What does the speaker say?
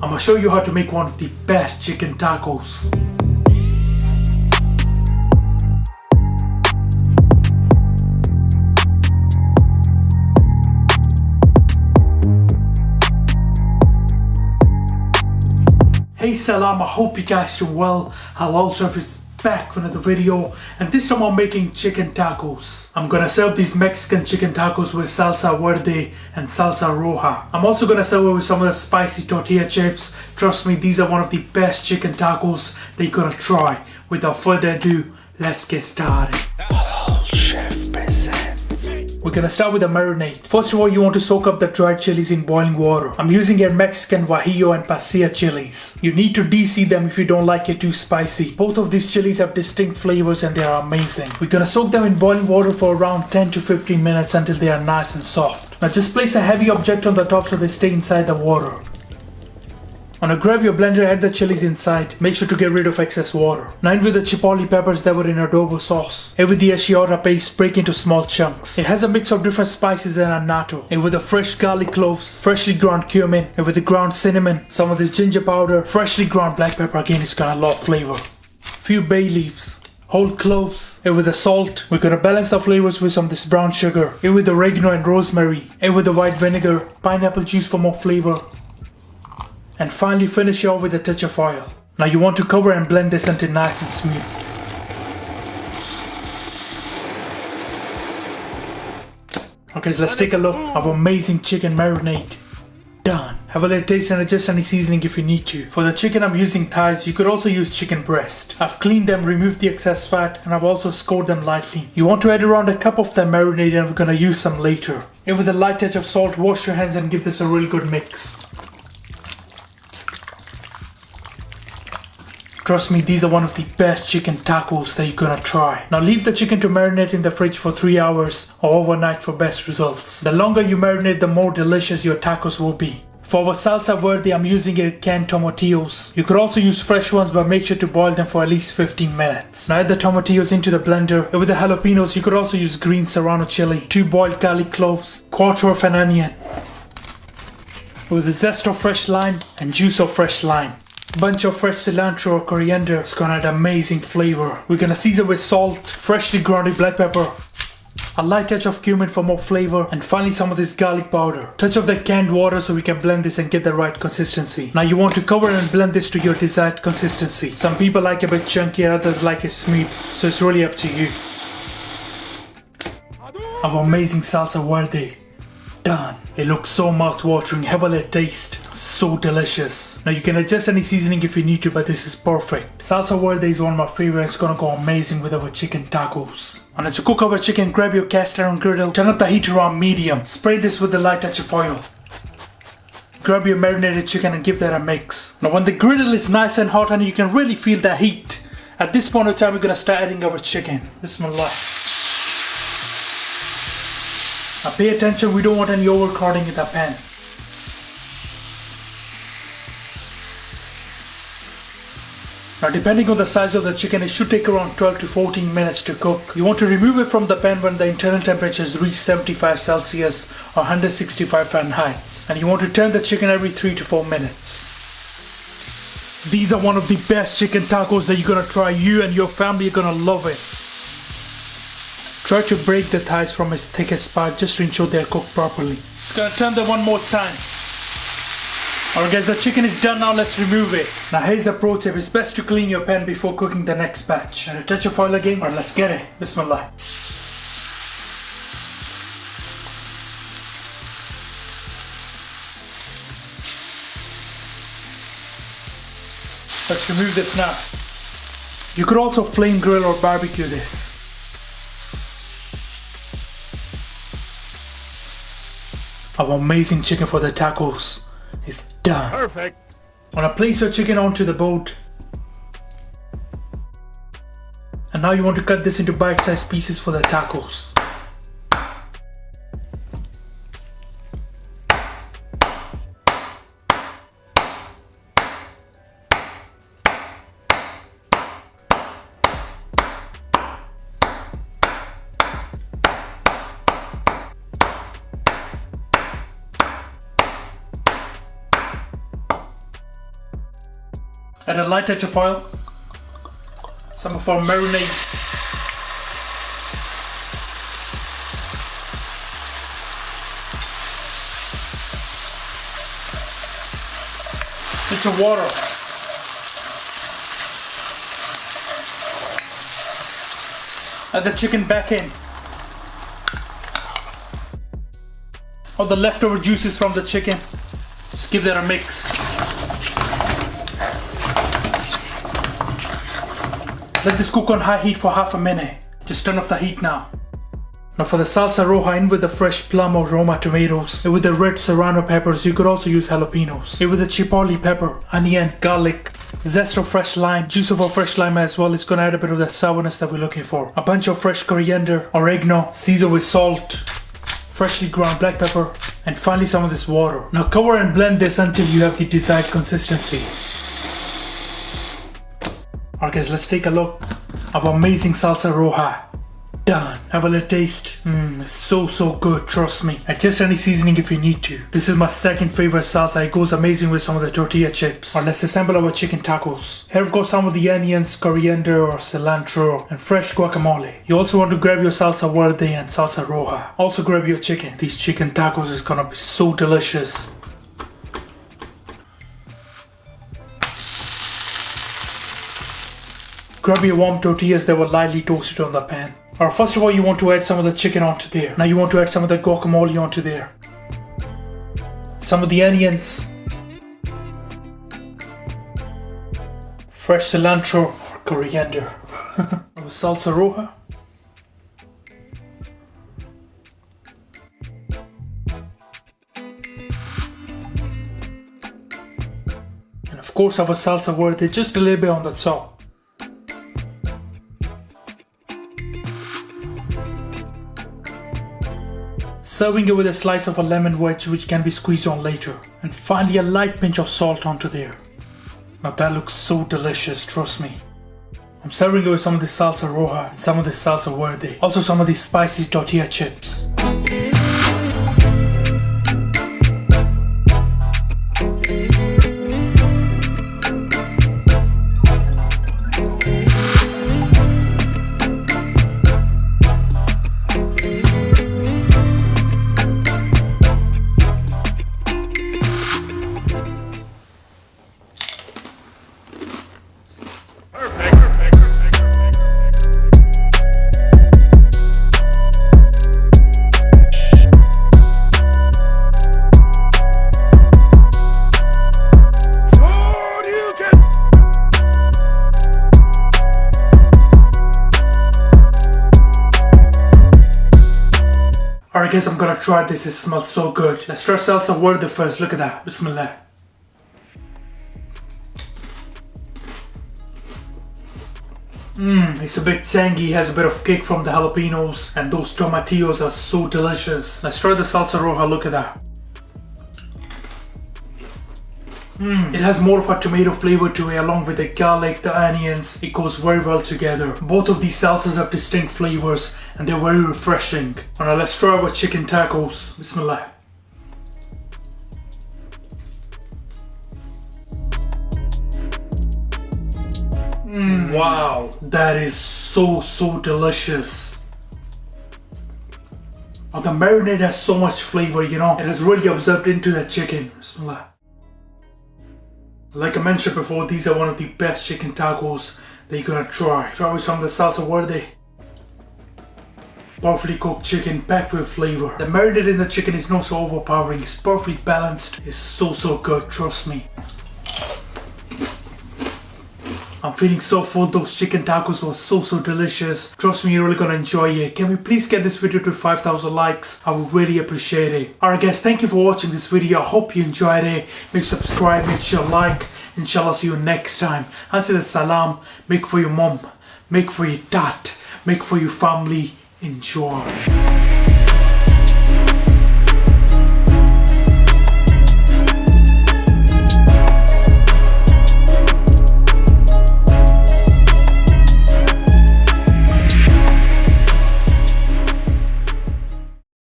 I'm gonna show you how to make one of the best chicken tacos. Hey salam, I hope you guys do well. Halal Chef is back with another video, and this time I'm making chicken tacos. I'm gonna serve these Mexican chicken tacos with Salsa Verde and Salsa Roja. I'm also gonna serve it with some of the spicy tortilla chips. Trust me, these are one of the best chicken tacos that you're gonna try. Without further ado, let's get started. Halal Chef presents. We're gonna start with the marinade. First of all, you want to soak up the dried chilies in boiling water. I'm using here Mexican Guajillo and Pasilla chilies. You need to de-seed them if you don't like it too spicy. Both of these chilies have distinct flavors and they are amazing. We're gonna soak them in boiling water for around 10 to 15 minutes until they are nice and soft. Now just place a heavy object on the top so they stay inside the water. Now grab your blender, add the chilies inside. Make sure to get rid of excess water. Now in with the chipotle peppers that were in adobo sauce. And with the achiota paste, break into small chunks. It has a mix of different spices and annatto. And with the fresh garlic cloves, freshly ground cumin, and with the ground cinnamon, some of this ginger powder, freshly ground black pepper, again it's got a lot of flavor. Few bay leaves. Whole cloves, and with the salt, we're gonna balance the flavors with some of this brown sugar, and with oregano and rosemary, and with the white vinegar, pineapple juice for more flavor. And finally finish it off with a touch of oil. Now you want to cover and blend this until nice and smooth. Okay, so let's take a look of amazing chicken marinade. Done. Have a little taste and adjust any seasoning if you need to. For the chicken I'm using thighs, you could also use chicken breast. I've cleaned them, removed the excess fat, and I've also scored them lightly. You want to add around a cup of the marinade and we're gonna use some later. And with a light touch of salt, wash your hands and give this a really good mix. Trust me, these are one of the best chicken tacos that you're gonna try. Now leave the chicken to marinate in the fridge for 3 hours or overnight for best results. The longer you marinate, the more delicious your tacos will be. For our salsa verde, I'm using canned tomatillos. You could also use fresh ones, but make sure to boil them for at least 15 minutes. Now add the tomatillos into the blender. And with the jalapenos, you could also use green serrano chili, 2 boiled garlic cloves, quarter of an onion. With the zest of fresh lime and juice of fresh lime. Bunch of fresh cilantro or coriander. It's gonna add amazing flavor. We're gonna season with salt, freshly grounded black pepper, a light touch of cumin for more flavor, and finally some of this garlic powder. Touch of the canned water so we can blend this and get the right consistency. Now you want to cover and blend this to your desired consistency. Some people like it a bit chunky, others like it smooth, so it's really up to you. Our amazing salsa verde. Done. It looks so mouth-watering. Have a little taste. So delicious. Now you can adjust any seasoning if you need to, but this is perfect. Salsa verde is one of my favorites. It's gonna go amazing with our chicken tacos. And to cook our chicken, grab your cast iron griddle, turn up the heat around medium. Spray this with a light touch of oil. Grab your marinated chicken and give that a mix. Now when the griddle is nice and hot and you can really feel the heat, at this point of time we're gonna start adding our chicken. Bismillah. Now pay attention, we don't want any overcrowding in the pan. Now depending on the size of the chicken, it should take around 12 to 14 minutes to cook. You want to remove it from the pan when the internal temperatures reach 75 Celsius or 165 Fahrenheit. And you want to turn the chicken every 3 to 4 minutes. These are one of the best chicken tacos that you're gonna try. You and your family are gonna love it. Try to break the thighs from its thickest part just to ensure they are cooked properly. Just gonna turn them one more time. Alright guys, the chicken is done now, let's remove it. Now here's a pro tip, it's best to clean your pan before cooking the next batch. And a touch of oil again, alright let's get it. Bismillah. Let's remove this now. You could also flame grill or barbecue this. Our amazing chicken for the tacos is done. Perfect. Wanna place your chicken onto the boat. And now you want to cut this into bite-sized pieces for the tacos. Add a light touch of oil. Some of our marinade. Touch of water. Add the chicken back in. All the leftover juices from the chicken. Just give that a mix. Let this cook on high heat for half a minute. Just turn off the heat now. Now for the salsa roja, in with the fresh plum or Roma tomatoes. And with the red serrano peppers, you could also use jalapenos. And with the chipotle pepper, onion, garlic, zest of fresh lime, juice of a fresh lime as well. It's gonna add a bit of the sourness that we're looking for. A bunch of fresh coriander, oregano, season with salt, freshly ground black pepper, and finally some of this water. Now cover and blend this until you have the desired consistency. Alright guys, let's take a look of amazing salsa roja. Done. Have a little taste. It's so good, trust me. Adjust any seasoning if you need to. This is my second favorite salsa. It goes amazing with some of the tortilla chips. Alright, let's assemble our chicken tacos. Here we've got some of the onions, coriander or cilantro, and fresh guacamole. You also want to grab your salsa verde and salsa roja. Also grab your chicken. These chicken tacos is gonna be so delicious. Grab your warm tortillas that were lightly toasted on the pan. Alright, first of all you want to add some of the chicken onto there. Now you want to add some of the guacamole onto there. Some of the onions. Fresh cilantro or coriander. Salsa roja. And of course our salsa verde, just a little bit on the top. Serving it with a slice of a lemon wedge which can be squeezed on later. And finally a light pinch of salt onto there. Now that looks so delicious, trust me. I'm serving it with some of the salsa roja and some of the salsa verde. Also some of these spicy tortilla chips. Alright guys, I'm gonna try this. It smells so good. Let's try salsa verde first. Look at that. Bismillah. It's a bit tangy, has a bit of kick from the jalapenos, and those tomatillos are so delicious. Let's try the salsa roja. Look at that. It has more of a tomato flavor to it along with the garlic, the onions. It goes very well together. Both of these salsas have distinct flavors and they're very refreshing. Now let's try our chicken tacos. Bismillah. Wow, that is so delicious. Now the marinade has so much flavor, you know. It has really absorbed into the chicken. Bismillah. Like I mentioned before, these are one of the best chicken tacos that you're gonna try. Try with some of the salsa verde. Perfectly cooked chicken packed with flavor. The marinade in the chicken is not so overpowering. It's perfectly balanced. It's so good, trust me. I'm feeling so full. Those chicken tacos were so delicious. Trust me, you're really gonna enjoy it. Can we please get this video to 5,000 likes? I would really appreciate it. Alright guys, thank you for watching this video. I hope you enjoyed it. Make sure subscribe, make sure like. Inshallah, see you next time. I say the salam. Make for your mom. Make for your dad. Make for your family. Enjoy.